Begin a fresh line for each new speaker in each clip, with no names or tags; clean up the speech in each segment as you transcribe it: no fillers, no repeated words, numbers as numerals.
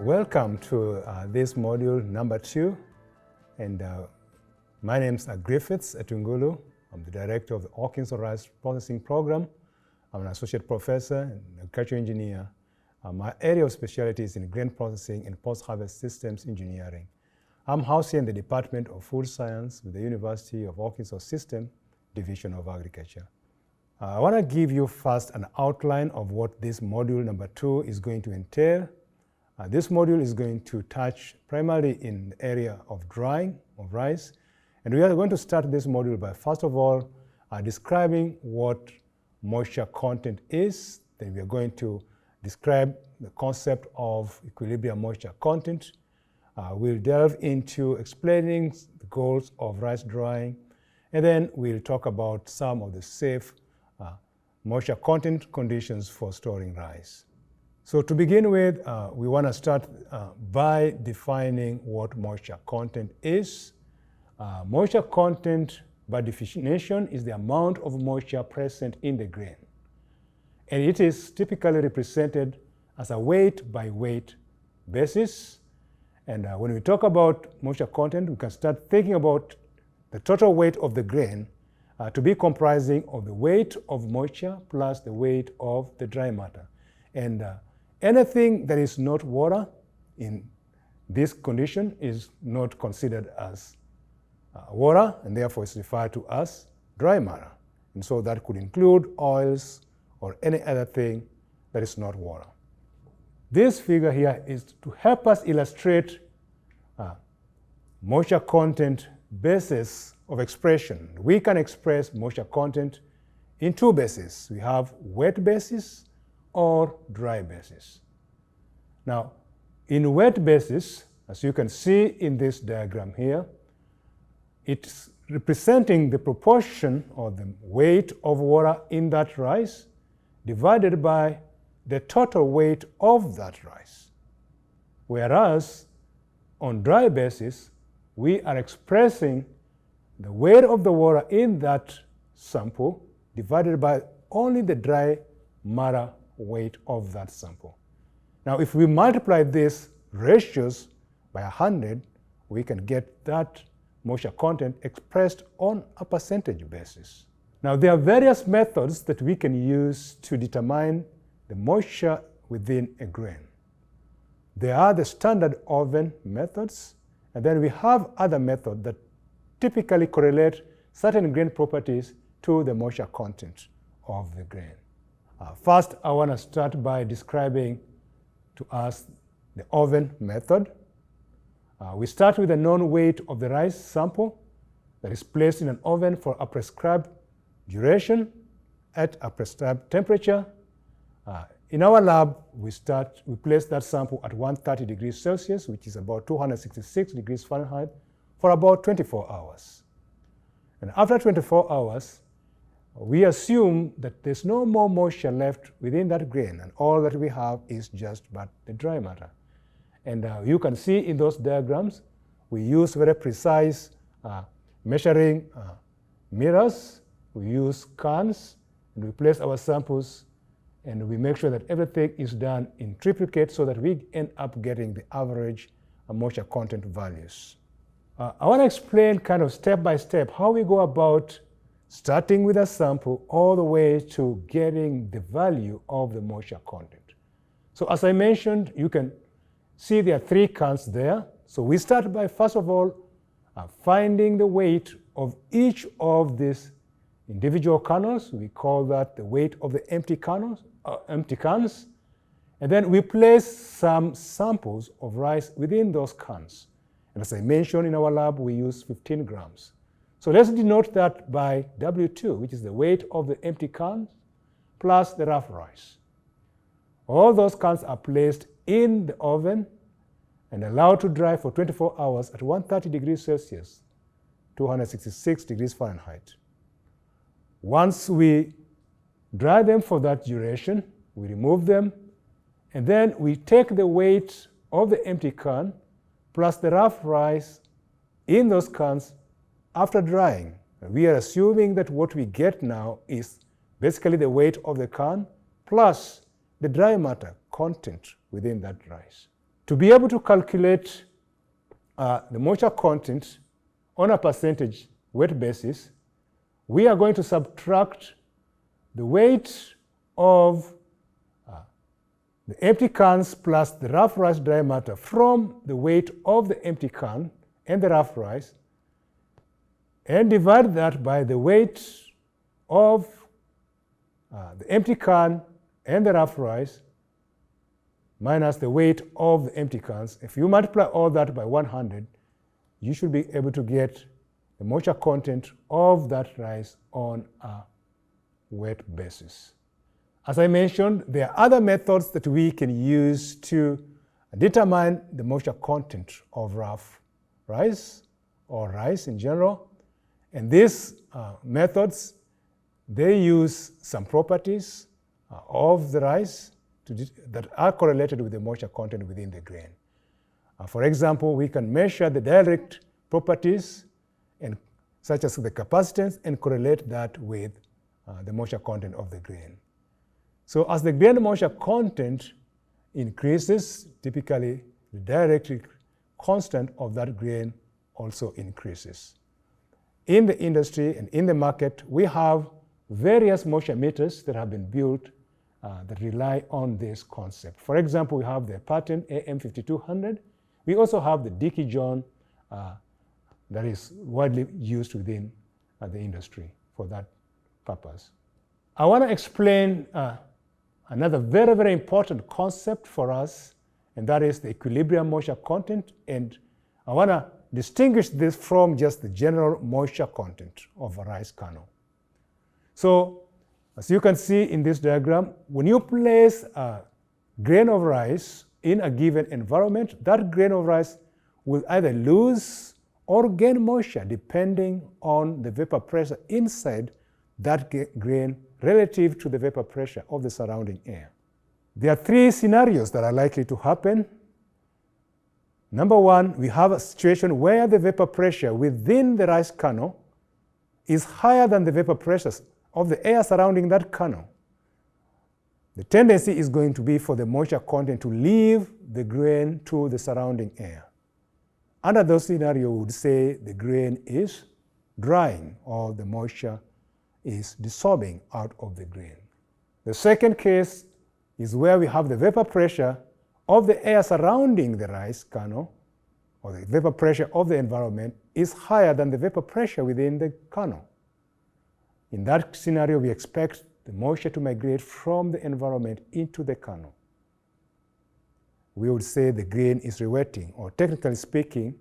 Welcome to this module number 2, and my name is Griffiths Atungulu. I'm the director of the Hawkins Rice Processing Program. I'm an associate professor and agricultural engineer. My area of specialty is in grain processing and post-harvest systems engineering. I'm housed here in the Department of Food Science with the University of Hawkins System Division of Agriculture. I want to give you first an outline of what this module number 2 is going to entail. This module is going to touch primarily in the area of drying of rice. And we are going to start this module by, first of all, describing what moisture content is. Then we are going to describe the concept of equilibrium moisture content. We'll delve into explaining the goals of rice drying. And then we'll talk about some of the safe moisture content conditions for storing rice. So to begin with, we want to start by defining what moisture content is. Moisture content, by definition, is the amount of moisture present in the grain. And it is typically represented as a weight by weight basis. And when we talk about moisture content, we can start thinking about the total weight of the grain to be comprising of the weight of moisture plus the weight of the dry matter. And anything that is not water in this condition is not considered as water, and therefore is referred to as dry matter. And so that could include oils or any other thing that is not water. This figure here is to help us illustrate moisture content basis of expression. We can express moisture content in two bases. We have wet basis or dry basis. Now, in wet basis, as you can see in this diagram here, it's representing the proportion or the weight of water in that rice divided by the total weight of that rice. Whereas on dry basis, we are expressing the weight of the water in that sample divided by only the dry matter weight of that sample. Now, if we multiply these ratios by 100, we can get that moisture content expressed on a percentage basis. Now, there are various methods that we can use to determine the moisture within a grain. There are the standard oven methods, and then we have other methods that typically correlate certain grain properties to the moisture content of the grain. First, I want to start by describing to us the oven method. We start with the known weight of the rice sample that is placed in an oven for a prescribed duration at a prescribed temperature. In our lab, we place that sample at 130 degrees Celsius, which is about 266 degrees Fahrenheit, for about 24 hours. And after 24 hours, we assume that there's no more moisture left within that grain, and all that we have is just but the dry matter. And you can see in those diagrams, we use very precise measuring mirrors. We use cans, and we place our samples, and we make sure that everything is done in triplicate so that we end up getting the average moisture content values. I want to explain kind of step by step how we go about starting with a sample all the way to getting the value of the moisture content. So as I mentioned, you can see there are 3 cans there. So we start by, first of all, finding the weight of each of these individual kernels. We call that the weight of the empty cans. And then we place some samples of rice within those cans. And as I mentioned, in our lab, we use 15 grams. So let's denote that by W2, which is the weight of the empty cans plus the rough rice. All those cans are placed in the oven and allowed to dry for 24 hours at 130 degrees Celsius, 266 degrees Fahrenheit. Once we dry them for that duration, we remove them, and then we take the weight of the empty can plus the rough rice in those cans after drying. We are assuming that what we get now is basically the weight of the can plus the dry matter content within that rice. To be able to calculate the moisture content on a percentage weight basis, we are going to subtract the weight of the empty cans plus the rough rice dry matter from the weight of the empty can and the rough rice, and divide that by the weight of the empty can and the rough rice minus the weight of the empty cans. If you multiply all that by 100, you should be able to get the moisture content of that rice on a weight basis. As I mentioned, there are other methods that we can use to determine the moisture content of rough rice or rice in general. And these methods, they use some properties of the rice that are correlated with the moisture content within the grain. For example, we can measure the direct properties such as the capacitance and correlate that with the moisture content of the grain. So as the grain moisture content increases, typically the dielectric constant of that grain also increases. In the industry and in the market, we have various moisture meters that have been built that rely on this concept. For example, we have the patent AM5200. We also have the Dickey John that is widely used within the industry for that purpose. I want to explain another very, very important concept for us, and that is the equilibrium moisture content. And I want to distinguish this from just the general moisture content of a rice kernel. So, as you can see in this diagram, when you place a grain of rice in a given environment, that grain of rice will either lose or gain moisture depending on the vapor pressure inside that grain relative to the vapor pressure of the surrounding air. There are three scenarios that are likely to happen. Number one, we have a situation where the vapor pressure within the rice kernel is higher than the vapor pressures of the air surrounding that kernel. The tendency is going to be for the moisture content to leave the grain to the surrounding air. Under those scenarios, we would say the grain is drying or the moisture is dissolving out of the grain. The second case is where we have the vapor pressure of the air surrounding the rice kernel, or the vapor pressure of the environment is higher than the vapor pressure within the kernel. In that scenario, we expect the moisture to migrate from the environment into the kernel. We would say the grain is rewetting, or technically speaking,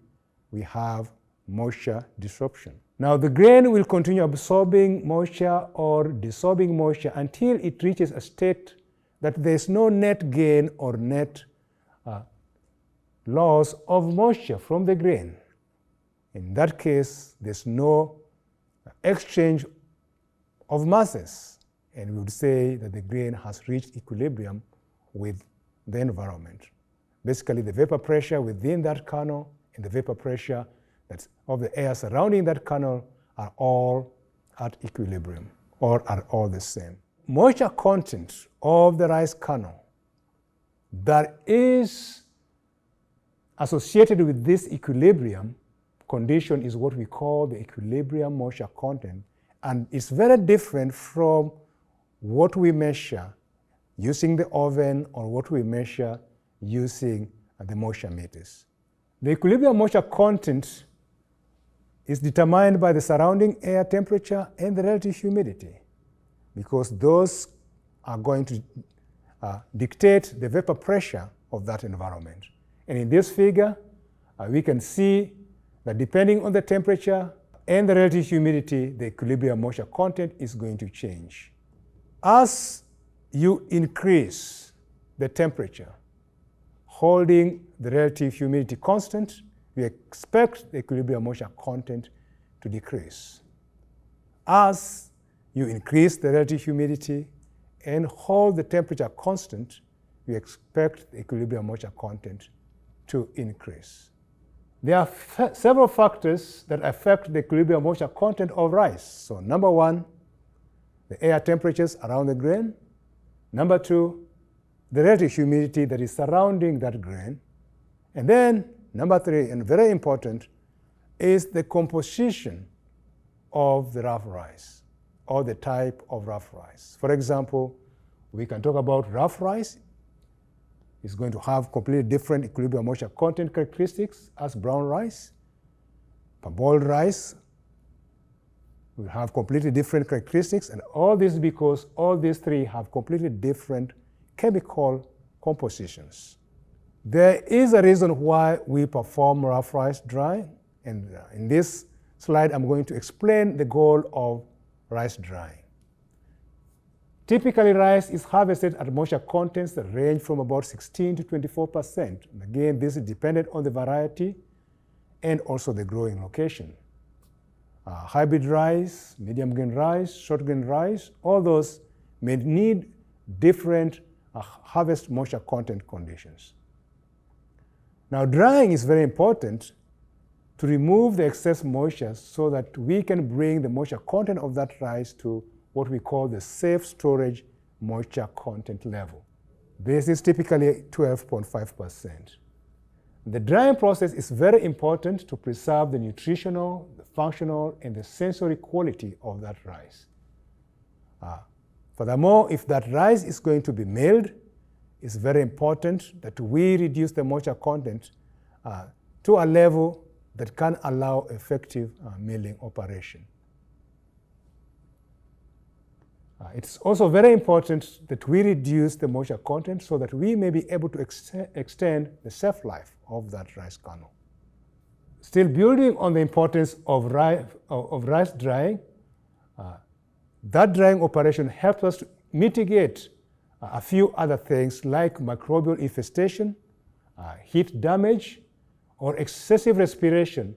we have moisture disruption. Now, the grain will continue absorbing moisture or dissolving moisture until it reaches a state that there is no net gain or net loss of moisture from the grain. In that case, there's no exchange of masses, and we would say that the grain has reached equilibrium with the environment. Basically, the vapor pressure within that kernel and the vapor pressure that's of the air surrounding that kernel are all at equilibrium or are all the same. Moisture content of the rice kernel that is associated with this equilibrium condition is what we call the equilibrium moisture content, and it's very different from what we measure using the oven or what we measure using the moisture meters. The equilibrium moisture content is determined by the surrounding air temperature and the relative humidity, because those are going to dictate the vapor pressure of that environment. And in this figure, we can see that depending on the temperature and the relative humidity, the equilibrium moisture content is going to change. As you increase the temperature, holding the relative humidity constant, we expect the equilibrium moisture content to decrease. As you increase the relative humidity and hold the temperature constant, we expect the equilibrium moisture content to increase. There are several factors that affect the equilibrium moisture content of rice. So number one, the air temperatures around the grain. Number two, the relative humidity that is surrounding that grain. And then, number 3, and very important, is the composition of the rough rice or the type of rough rice. For example, we can talk about rough rice. It's going to have completely different equilibrium moisture content characteristics as brown rice. Parboiled rice will have completely different characteristics, and all this because all these 3 have completely different chemical compositions. There is a reason why we perform rough rice drying, and in this slide I'm going to explain the goal of rice drying. Typically, rice is harvested at moisture contents that range from about 16 to 24%. And again, this is dependent on the variety and also the growing location. Hybrid rice, medium grain rice, short grain rice, all those may need different harvest moisture content conditions. Now, drying is very important to remove the excess moisture so that we can bring the moisture content of that rice to what we call the safe storage moisture content level. This is typically 12.5%. The drying process is very important to preserve the nutritional, the functional, and the sensory quality of that rice. Furthermore, if that rice is going to be milled, it's very important that we reduce the moisture content to a level that can allow effective milling operation. It's also very important that we reduce the moisture content so that we may be able to extend the shelf life of that rice kernel. Still building on the importance of rice drying, that drying operation helps us to mitigate a few other things like microbial infestation, heat damage, or excessive respiration,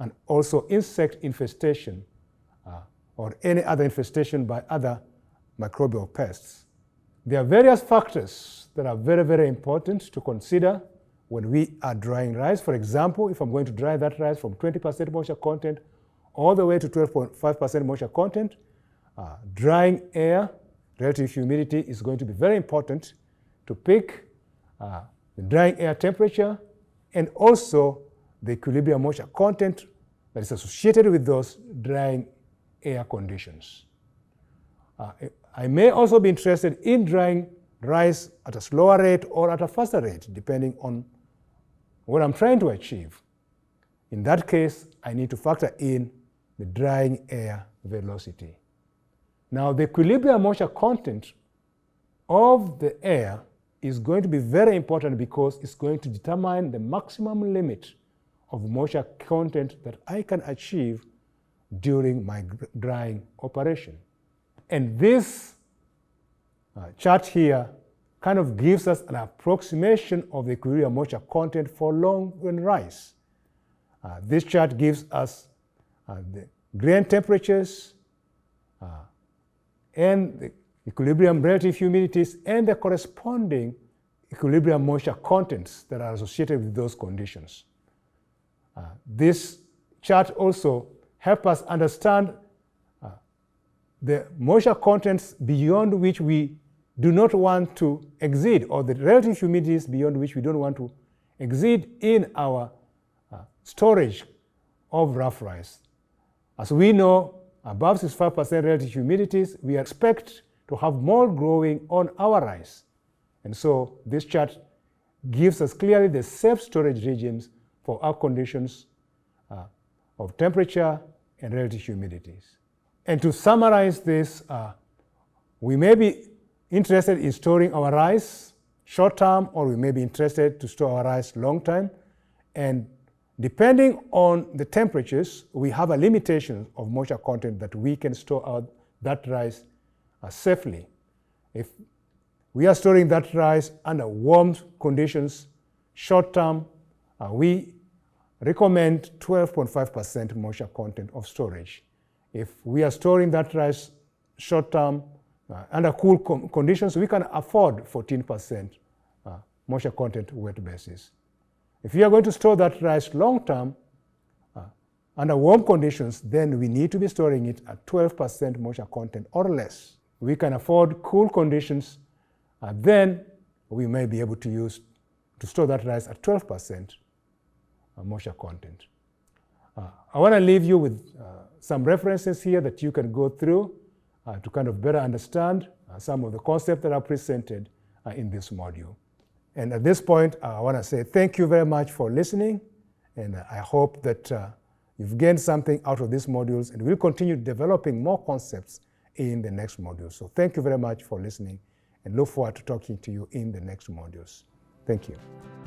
and also insect infestation or any other infestation by other microbial pests. There are various factors that are very, very important to consider when we are drying rice. For example, if I'm going to dry that rice from 20% moisture content all the way to 12.5% moisture content, drying air, relative humidity is going to be very important to pick the drying air temperature and also the equilibrium moisture content that is associated with those drying air conditions. I may also be interested in drying rice at a slower rate or at a faster rate, depending on what I'm trying to achieve. In that case, I need to factor in the drying air velocity. Now, the equilibrium moisture content of the air is going to be very important because it's going to determine the maximum limit of moisture content that I can achieve during my drying operation. And this chart here kind of gives us an approximation of the equilibrium moisture content for long grain rice. This chart gives us the grain temperatures and the equilibrium relative humidities and the corresponding equilibrium moisture contents that are associated with those conditions. This chart also helps us understand the moisture contents beyond which we do not want to exceed, or the relative humidities beyond which we don't want to exceed in our storage of rough rice. As we know, above 65% relative humidities, we expect to have mold growing on our rice. And so this chart gives us clearly the safe storage regimes for our conditions of temperature and relative humidities. And to summarize this, we may be interested in storing our rice short term, or we may be interested to store our rice long time. And depending on the temperatures, we have a limitation of moisture content that we can store that rice safely. If we are storing that rice under warm conditions short term, we recommend 12.5% moisture content of storage. If we are storing that rice short term under cool conditions, we can afford 14% moisture content wet basis. If we are going to store that rice long term under warm conditions, then we need to be storing it at 12% moisture content or less. We can afford cool conditions, then we may be able to use to store that rice at 12% moisture content. I want to leave you with some references here that you can go through to kind of better understand some of the concepts that are presented in this module. And at this point, I want to say thank you very much for listening, and I hope that you've gained something out of these modules, and we'll continue developing more concepts in the next module. So thank you very much for listening, and look forward to talking to you in the next modules. Thank you.